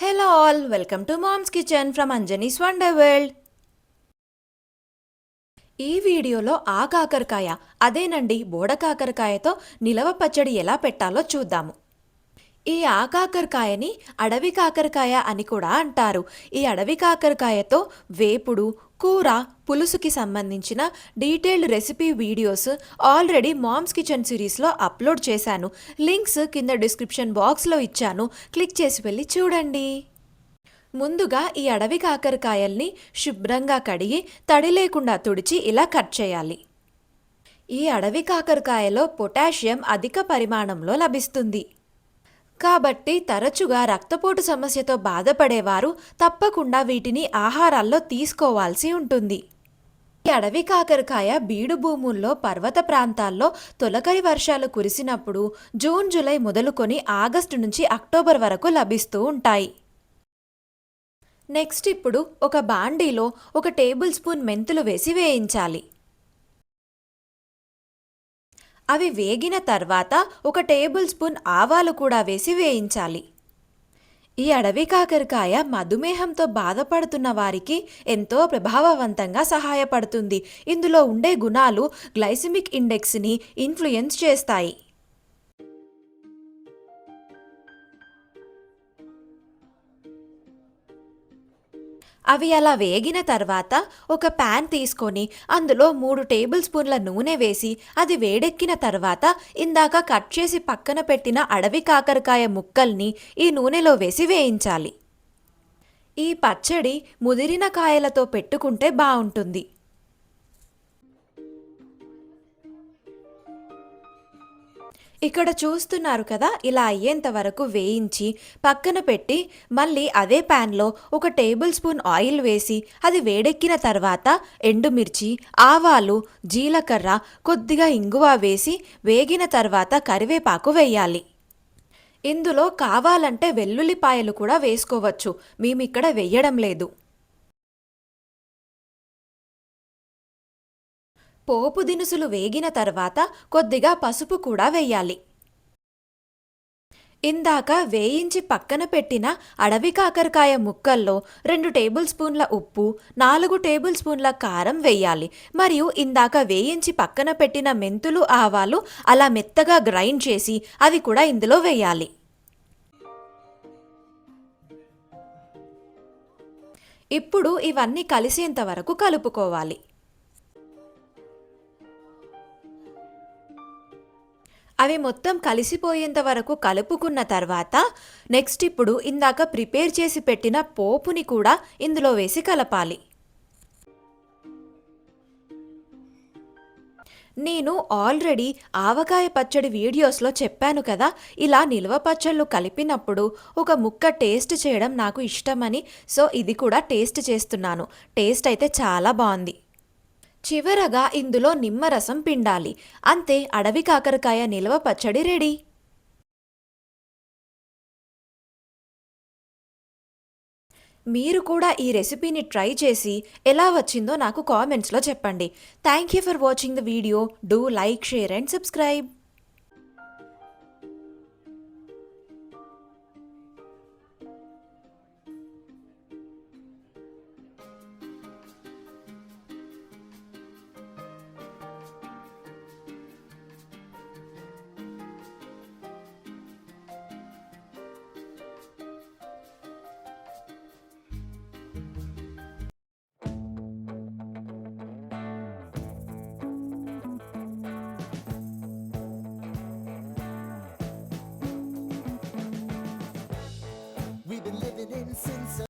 Hello all, welcome to mom's kitchen from Anjani's wonder world. ఈ వీడియోలో ఆ కాకరకాయ, అదేనండి బోడ కాకరకాయతో నిలవ పచ్చడి ఎలా పెట్టాలో చూద్దాము. ఈ ఆకాకరకాయని అడవి కాకరకాయ అని కూడా అంటారు. ఈ అడవి కాకరకాయతో వేపుడు, కూర, పులుసుకి సంబంధించిన detailed recipe videos already mom's kitchen సిరీస్లో అప్లోడ్ చేశాను. లింక్స్ కింద డిస్క్రిప్షన్ బాక్స్లో ఇచ్చాను, క్లిక్ చేసి వెళ్ళి చూడండి. ముందుగా ఈ అడవి కాకరకాయల్ని శుభ్రంగా కడిగి తడి లేకుండా తుడిచి ఇలా కట్ చేయాలి. ఈ అడవి కాకరకాయలో పొటాషియం అధిక పరిమాణంలో లభిస్తుంది. కాబట్టి తరచుగా రక్తపోటు సమస్యతో బాధపడేవారు తప్పకుండా వీటిని ఆహారాల్లో తీసుకోవాల్సి ఉంటుంది. ఈ అడవి కాకరకాయ బీడు భూముల్లో, పర్వత ప్రాంతాల్లో తొలకరి వర్షాలు కురిసినప్పుడు జూన్, జూలై మొదలుకొని ఆగస్టు నుంచి అక్టోబర్ వరకు లభిస్తూ ఉంటాయి. నెక్స్ట్ ఇప్పుడు ఒక బాండీలో 1 టేబుల్ స్పూన్ మెంతులు వేసి వేయించాలి. అవి వేగిన తర్వాత 1 టేబుల్ స్పూన్ ఆవాలు కూడా వేసి వేయించాలి. ఈ అడవి కాకరకాయ మధుమేహంతో బాధపడుతున్న వారికి ఎంతో ప్రభావవంతంగా సహాయపడుతుంది. ఇందులో ఉండే గుణాలు గ్లైసిమిక్ ఇండెక్స్ని ఇన్ఫ్లుయెన్స్ చేస్తాయి. అవి అలా వేగిన తర్వాత ఒక ప్యాన్ తీసుకొని అందులో 3 టేబుల్ స్పూన్ల నూనె వేసి అది వేడెక్కిన తర్వాత ఇందాక కట్ చేసి పక్కన పెట్టిన అడవి కాకరకాయ ముక్కల్ని ఈ నూనెలో వేసి వేయించాలి. ఈ పచ్చడి ముదిరిన కాయలతో పెట్టుకుంటే బాగుంటుంది. ఇక్కడ చూస్తున్నారు కదా, ఇలా అయ్యేంత వరకు వేయించి పక్కన పెట్టి మళ్ళీ అదే ప్యాన్లో 1 టేబుల్ స్పూన్ ఆయిల్ వేసి అది వేడెక్కిన తర్వాత ఎండుమిర్చి, ఆవాలు, జీలకర్ర, కొద్దిగా ఇంగువ వేసి వేగిన తర్వాత కరివేపాకు వేయాలి. ఇందులో కావాలంటే వెల్లుల్లిపాయలు కూడా వేసుకోవచ్చు, మేమిక్కడ వేయడం లేదు. పోపు దినుసులు వేగిన తర్వాత కొద్దిగా పసుపు కూడా వేయాలి. ఇందాక వేయించి పక్కన పెట్టిన అడవి కాకరకాయ ముక్కల్లో 2 టేబుల్ స్పూన్ల ఉప్పు, 4 టేబుల్ స్పూన్ల కారం వేయాలి. మరియు ఇందాక వేయించి పక్కన పెట్టిన మెంతులు, ఆవాలు అలా మెత్తగా గ్రైండ్ చేసి అవి కూడా ఇందులో వేయాలి. ఇప్పుడు ఇవన్నీ కలిసేంత వరకు కలుపుకోవాలి. అవి మొత్తం కలిసిపోయేంత వరకు కలుపుకున్న తర్వాత నెక్స్ట్ ఇప్పుడు ఇందాక ప్రిపేర్ చేసి పెట్టిన పోపుని కూడా ఇందులో వేసి కలపాలి. నేను ఆల్రెడీ ఆవకాయ పచ్చడి వీడియోస్లో చెప్పాను కదా, ఇలా నిల్వ పచ్చళ్ళు కలిపినప్పుడు ఒక ముక్క టేస్ట్ చేయడం నాకు ఇష్టమని. సో ఇది కూడా టేస్ట్ చేస్తున్నాను. టేస్ట్ అయితే చాలా బాగుంది. చివరగా ఇందులో నిమ్మరసం పిండాలి. అంతే, అడవి కాకరకాయ నిల్వ పచ్చడి రెడీ. మీరు కూడా ఈ రెసిపీని ట్రై చేసి ఎలా వచ్చిందో నాకు కామెంట్స్లో చెప్పండి. Thank you for watching the video. Do like, share and subscribe. We've been living